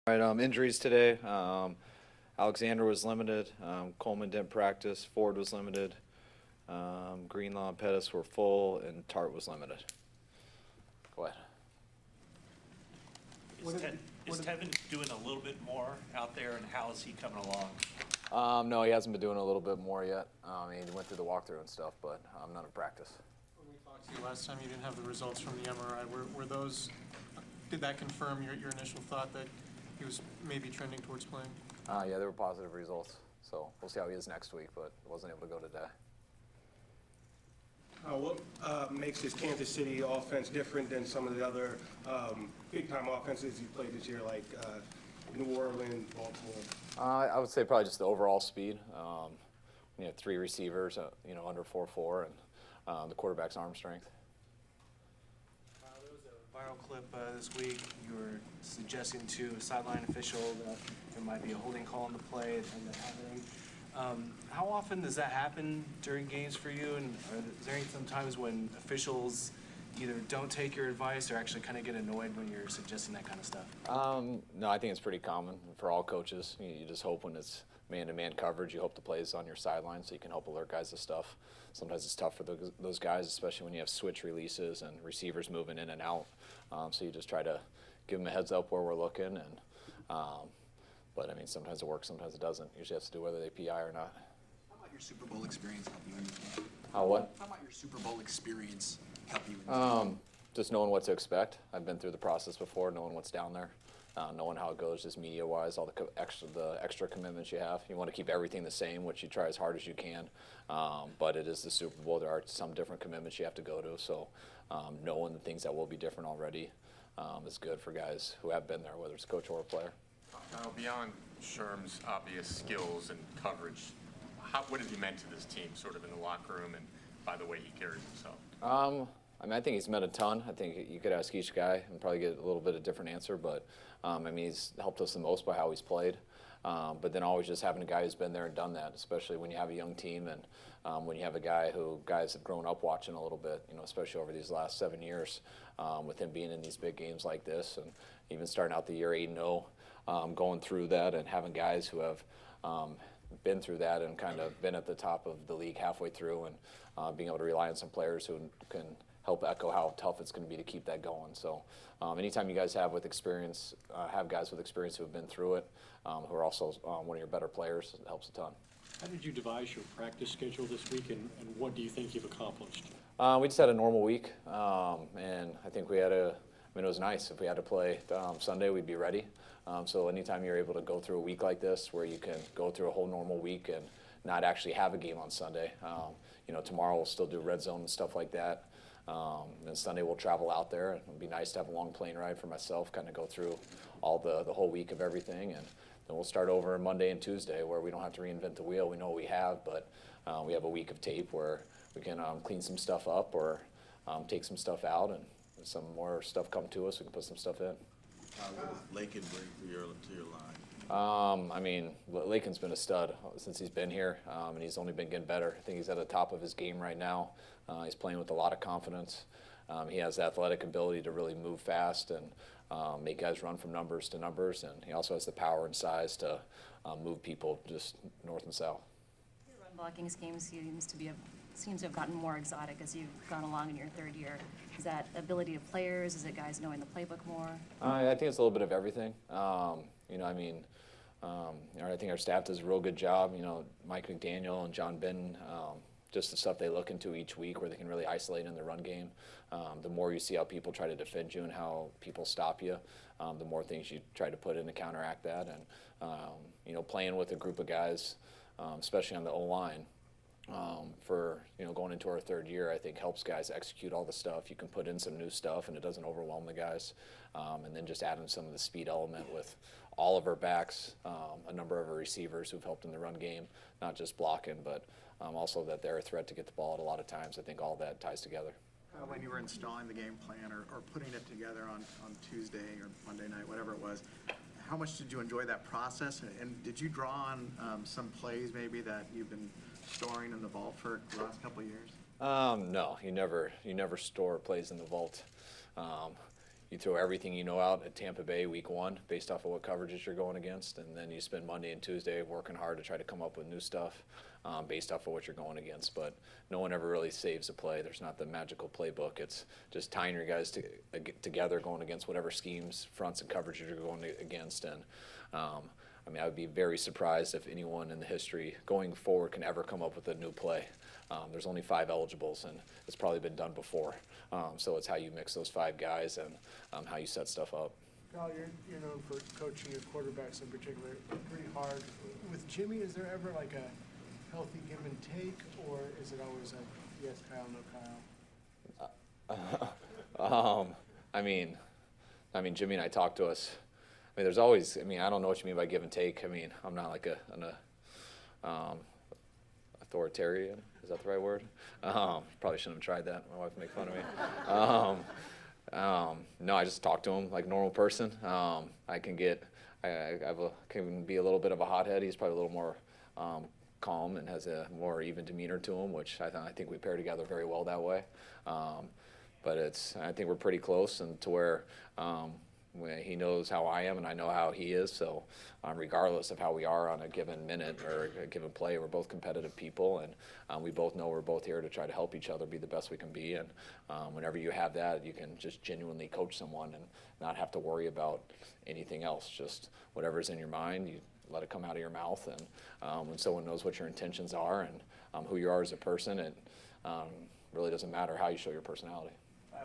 All right, injuries today. Alexander was limited. Coleman didn't practice. Ford was limited. Greenlaw and Pettis were full, and Tart was limited. Go ahead. Is Tevin doing a little bit more out there, and how is he coming along? No, he hasn't been doing a little bit more yet. He went through the walkthrough and stuff, but none of practice. When we talked to you last time, you didn't have the results from the MRI. Were those, did that confirm your initial thought that he was maybe trending towards playing? Yeah, they were positive results. So we'll see how he is next week, but wasn't able to go today. What makes this Kansas City offense different than some of the other big-time offenses you played this year, like New Orleans, Baltimore? I would say probably just the overall speed. Three receivers, under 4.4, and the quarterback's arm strength. There was a viral clip this week. You were suggesting to a sideline official that there might be a holding call on the play and that happening. How often does that happen during games for you? And is there any sometimes when officials either don't take your advice or actually kind of get annoyed when you're suggesting that kind of stuff? No, I think it's pretty common for all coaches. You just hope when it's man-to-man coverage, you hope the play is on your sideline so you can help alert guys to stuff. Sometimes it's tough for those guys, especially when you have switch releases and receivers moving in and out. So you just try to give them a heads up where we're looking. But sometimes it works, sometimes it doesn't. Usually has to do whether they PI or not. How about your Super Bowl experience help you in this game? How what? How about your Super Bowl experience help you in this game? Just knowing what to expect. I've been through the process before, knowing what's down there, knowing how it goes just media-wise, all the extra commitments you have. You want to keep everything the same, which you try as hard as you can. But it is the Super Bowl. There are some different commitments you have to go to. So knowing the things that will be different already is good for guys who have been there, whether it's coach or a player. Now, beyond Sherm's obvious skills and coverage, what has he meant to this team, sort of in the locker room and by the way he carries himself? I think he's meant a ton. I think you could ask each guy and probably get a little bit of different answer. But he's helped us the most by how he's played. But then always just having a guy who's been there and done that, especially when you have a young team and when you have a guy who guys have grown up watching a little bit, especially over these last 7 years, with him being in these big games like this and even starting out the year 8-0. Going through that and having guys who have been through that and kind of been at the top of the league halfway through and being able to rely on some players who can help echo how tough it's going to be to keep that going. So anytime you guys have guys with experience who have been through it, who are also one of your better players, it helps a ton. How did you devise your practice schedule this week, and what do you think you've accomplished? We just had a normal week, and I think it was nice. If we had to play Sunday, we'd be ready. So anytime you're able to go through a week like this where you can go through a whole normal week and not actually have a game on Sunday. Tomorrow we'll still do red zone and stuff like that. And Sunday we'll travel out there. It'll be nice to have a long plane ride for myself, kind of go through all the whole week of everything. And then we'll start over Monday and Tuesday where we don't have to reinvent the wheel. We know what we have, but we have a week of tape where we can clean some stuff up or take some stuff out, and if some more stuff come to us, we can put some stuff in. What does Lakin bring to your line? Lakin's been a stud since he's been here, and he's only been getting better. I think he's at the top of his game right now. He's playing with a lot of confidence. He has the athletic ability to really move fast and make guys run from numbers to numbers, and he also has the power and size to move people just north and south. Your run blocking scheme seems to have gotten more exotic as you've gone along in your third year. Is that ability of players? Is it guys knowing the playbook more? I think it's a little bit of everything. I think our staff does a real good job. Mike McDaniel and John Benton, just the stuff they look into each week where they can really isolate in the run game. The more you see how people try to defend you and how people stop you, the more things you try to put in to counteract that. And, playing with a group of guys, especially on the O-line, for going into our third year, I think helps guys execute all the stuff. You can put in some new stuff and it doesn't overwhelm the guys. And then just add in some of the speed element with all of our backs, a number of our receivers who've helped in the run game, not just blocking, but also that they're a threat to get the ball at a lot of times. I think all that ties together. When you were installing the game plan or putting it together on Tuesday or Monday night, whatever it was, how much did you enjoy that process? And did you draw on some plays maybe that you've been storing in the vault for the last couple of years? No, you never store plays in the vault. you throw everything you know out at Tampa Bay week 1 based off of what coverages you're going against, and then you spend Monday and Tuesday working hard to try to come up with new stuff based off of what you're going against. But no one ever really saves a play. There's not the magical playbook. It's just tying your guys together, going against whatever schemes, fronts, and coverages you're going against. And I mean, I would be very surprised if anyone in the history going forward can ever come up with a new play. There's only 5 eligibles, and it's probably been done before. So it's how you mix those 5 guys and how you set stuff up. Kyle, you're known for coaching your quarterbacks in particular pretty hard. With Jimmy, is there ever like a healthy give and take, or is it always like, yes, Kyle, no, Kyle? I mean, Jimmy and I talked to us. I mean, there's always. I mean, I don't know what you mean by give and take. I mean, I'm not like an authoritarian. Is that the right word? Probably shouldn't have tried that. My wife would make fun of me. No, I just talk to him like a normal person. I can be a little bit of a hothead. He's probably a little more calm and has a more even demeanor to him, which I think we pair together very well that way. But I think we're pretty close, and to where he knows how I am and I know how he is. So regardless of how we are on a given minute or a given play, we're both competitive people, and we both know we're both here to try to help each other be the best we can be. And whenever you have that, you can just genuinely coach someone and not have to worry about anything else. Just whatever's in your mind, you let it come out of your mouth. And when someone knows what your intentions are and who you are as a person, it really doesn't matter how you show your personality.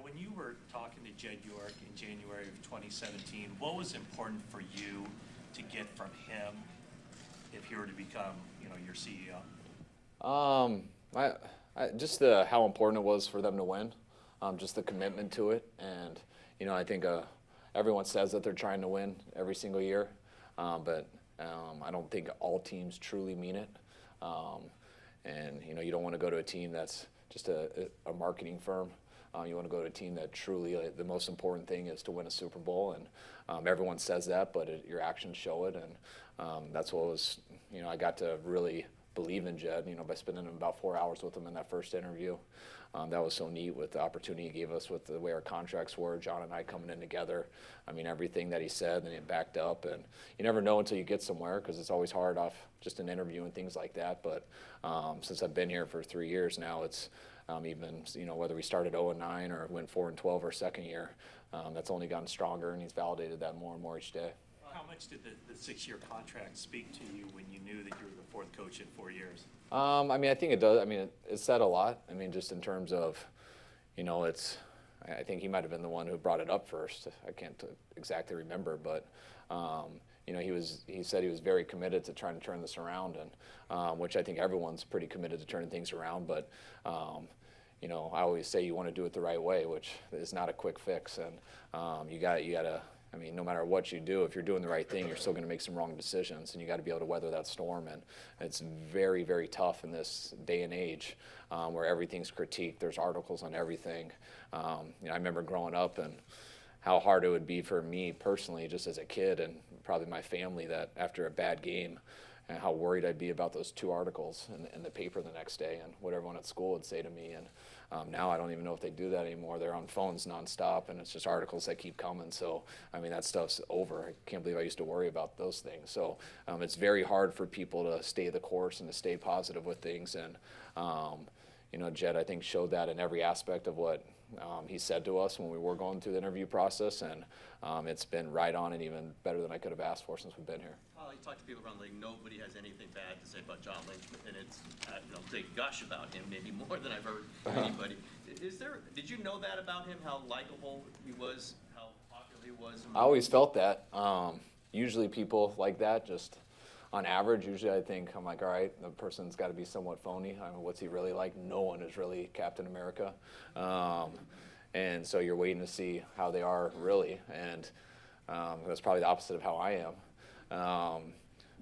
When you were talking to Jed York in January of 2017, what was important for you to get from him if he were to become, your CEO? Just how important it was for them to win, just the commitment to it. And, I think everyone says that they're trying to win every single year, but I don't think all teams truly mean it. And, you don't want to go to a team that's just a marketing firm. You want to go to a team that truly, the most important thing is to win a Super Bowl, and everyone says that, but your actions show it, and that's what was, I got to really believe in Jed, by spending about 4 hours with him in that first interview. That was so neat with the opportunity he gave us with the way our contracts were, John and I coming in together. I mean, everything that he said and it backed up, and you never know until you get somewhere because it's always hard off just an interview and things like that. But since I've been here for 3 years now, it's even, whether we started 0-9 or went 4-12 our second year, that's only gotten stronger, and he's validated that more and more each day. How much did the 6-year contract speak to you when you knew that you were the 4th coach in 4 years? I mean, I think it does. I mean, it said a lot. I mean, just in terms of, I think he might have been the one who brought it up first. I can't exactly remember, but, he said he was very committed to trying to turn this around, and which I think everyone's pretty committed to turning things around. But, I always say you want to do it the right way, which is not a quick fix. And you got to. I mean, no matter what you do, if you're doing the right thing, you're still going to make some wrong decisions, and you got to be able to weather that storm. And it's very, very tough in this day and age where everything's critiqued. There's articles on everything. I remember growing up and how hard it would be for me personally, just as a kid, and probably my family, that after a bad game, and how worried I'd be about those 2 articles in the paper the next day and what everyone at school would say to me. And now I don't even know if they do that anymore. They're on phones nonstop, and it's just articles that keep coming. So, I mean, that stuff's over. I can't believe I used to worry about those things. So it's very hard for people to stay the course and to stay positive with things. And, Jed, I think, showed that in every aspect of what he said to us when we were going through the interview process. And it's been right on and even better than I could have asked for since we've been here. You talk to people around the league, nobody has anything bad to say about John Lynch, and it's, they gush about him maybe more than I've heard anybody. Did you know that about him, how likable he was, how popular he was? I always felt that. Usually people like that, just on average, usually I'm like, all right, the person's got to be somewhat phony. I mean, what's he really like? No one is really Captain America. And so you're waiting to see how they are really. And that's probably the opposite of how I am.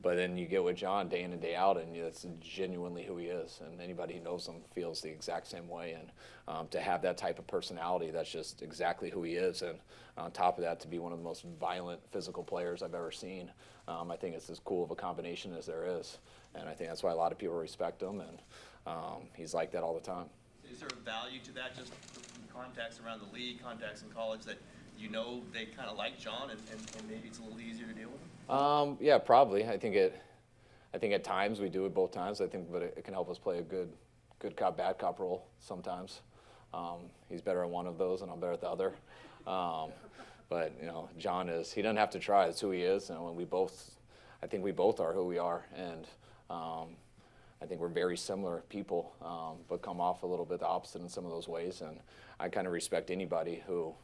But then you get with John day in and day out, and that's genuinely who he is. And anybody who knows him feels the exact same way. And to have that type of personality, that's just exactly who he is. And on top of that, to be one of the most violent physical players I've ever seen, I think it's as cool of a combination as there is. And I think that's why a lot of people respect him. And he's like that all the time. Is there a value to that, just contacts around the league, contacts in college, that you know they kind of like John, and maybe it's a little easier to deal with him? Yeah, probably. I think at times we do it both times. I think, but it can help us play a good cop, bad cop role sometimes. He's better at one of those, and I'm better at the other. But John he doesn't have to try. It's who he is, and I think we both are who we are, and I think we're very similar people, but come off a little bit the opposite in some of those ways. And I kind of respect anybody who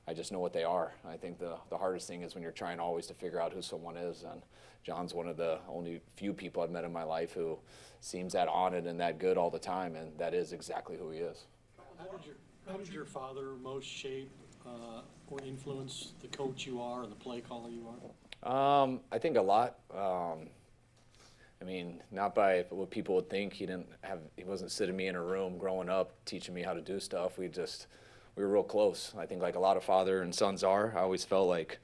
I just know what they are. I think the hardest thing is when you're trying always to figure out who someone is. And John's one of the only few people I've met in my life who seems that on it and that good all the time, and that is exactly who he is. How did your father most shape or influence the coach you are and the play caller you are? I think a lot. Not by what people would think. He wasn't sitting me in a room growing up teaching me how to do stuff. We were real close. I think like a lot of father and sons are. I always felt like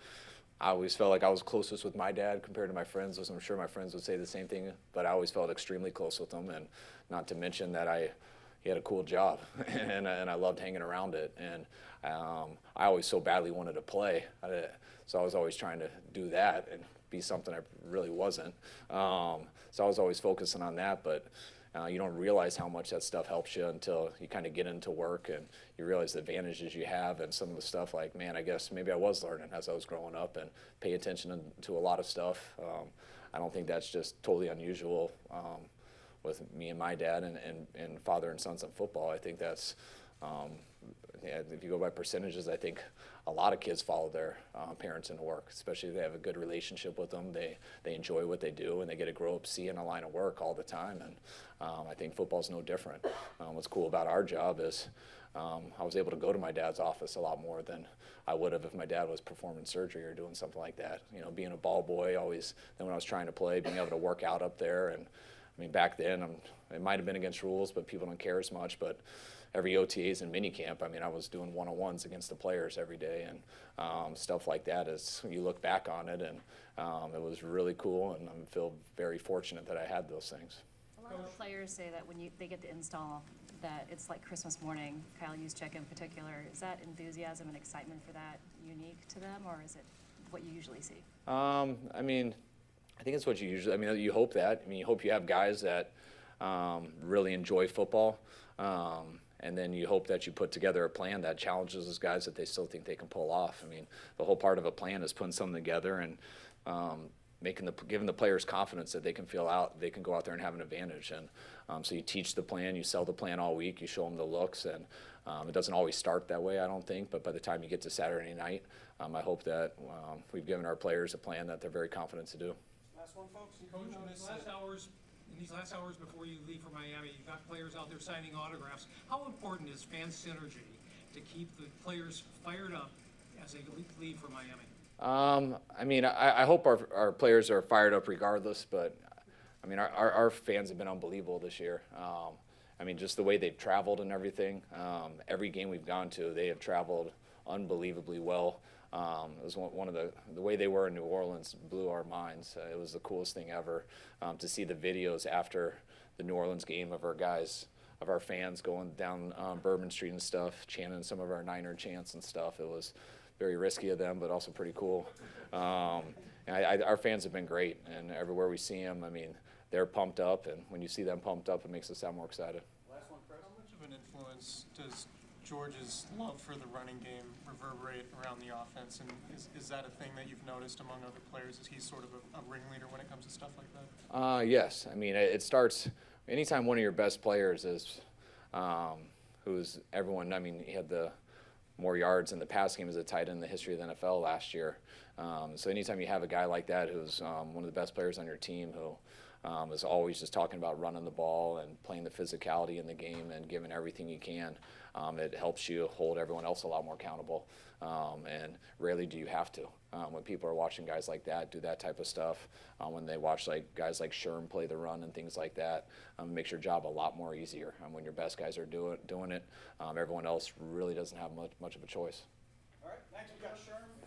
I was closest with my dad compared to my friends. I'm sure my friends would say the same thing, but I always felt extremely close with him, and not to mention that he had a cool job, and I loved hanging around it. And I always so badly wanted to play, so I was always trying to do that and be something I really wasn't. So I was always focusing on that, but you don't realize how much that stuff helps you until you kind of get into work and you realize the advantages you have and some of the stuff like, man, I guess maybe I was learning as I was growing up and pay attention to a lot of stuff. I don't think that's just totally unusual with me and my dad and father and sons in football. I think that's, if you go by percentages, I think a lot of kids follow their parents into work, especially if they have a good relationship with them. They enjoy what they do, and they get to grow up seeing a line of work all the time. And I think football's no different. What's cool about our job is I was able to go to my dad's office a lot more than I would have if my dad was performing surgery or doing something like that. Being a ball boy always, then when I was trying to play, being able to work out up there. And back then, it might have been against rules, but people don't care as much. But every OTAs and minicamp, I was doing one-on-ones against the players every day, and stuff like that. As you look back on it, and it was really cool, and I feel very fortunate that I had those things. A lot of players say that when they get the install, that it's like Christmas morning. Kyle Juszczyk in particular. Is that enthusiasm and excitement for that unique to them, or is it what you usually see? I think it's what you usually. You hope that. You hope you have guys that really enjoy football. And then you hope that you put together a plan that challenges those guys that they still think they can pull off. The whole part of a plan is putting something together and giving the players confidence that they can go out there and have an advantage. And so you teach the plan, you sell the plan all week, you show them the looks, and it doesn't always start that way, I don't think. But by the time you get to Saturday night, I hope that we've given our players a plan that they're very confident to do. Last one, folks. Coach, in these last hours before you leave for Miami, you've got players out there signing autographs. How important is fan synergy to keep the players fired up as they leave for Miami? I hope our players are fired up regardless, but our fans have been unbelievable this year. Just the way they've traveled and everything. Every game we've gone to, they have traveled unbelievably well. It was one of the way they were in New Orleans blew our minds. It was the coolest thing ever to see the videos after the New Orleans game of our fans going down Bourbon Street and stuff, chanting some of our Niner chants and stuff. It was very risky of them, but also pretty cool. Our fans have been great, and everywhere we see them, they're pumped up, and when you see them pumped up, it makes us sound more excited. Last one, Chris. How much of an influence does George's love for the running game reverberate around the offense, and is that a thing that you've noticed among other players? Is he sort of a ringleader when it comes to stuff like that? Yes. It starts anytime one of your best players is who's everyone. He had the more yards in the pass game as a tight end in the history of the NFL last year. So anytime you have a guy like that who's one of the best players on your team who is always just talking about running the ball and playing the physicality in the game and giving everything you can, it helps you hold everyone else a lot more accountable. And rarely do you have to. When people are watching guys like that do that type of stuff, when they watch guys like Sherm play the run and things like that, it makes your job a lot more easier. When your best guys are doing it, everyone else really doesn't have much of a choice.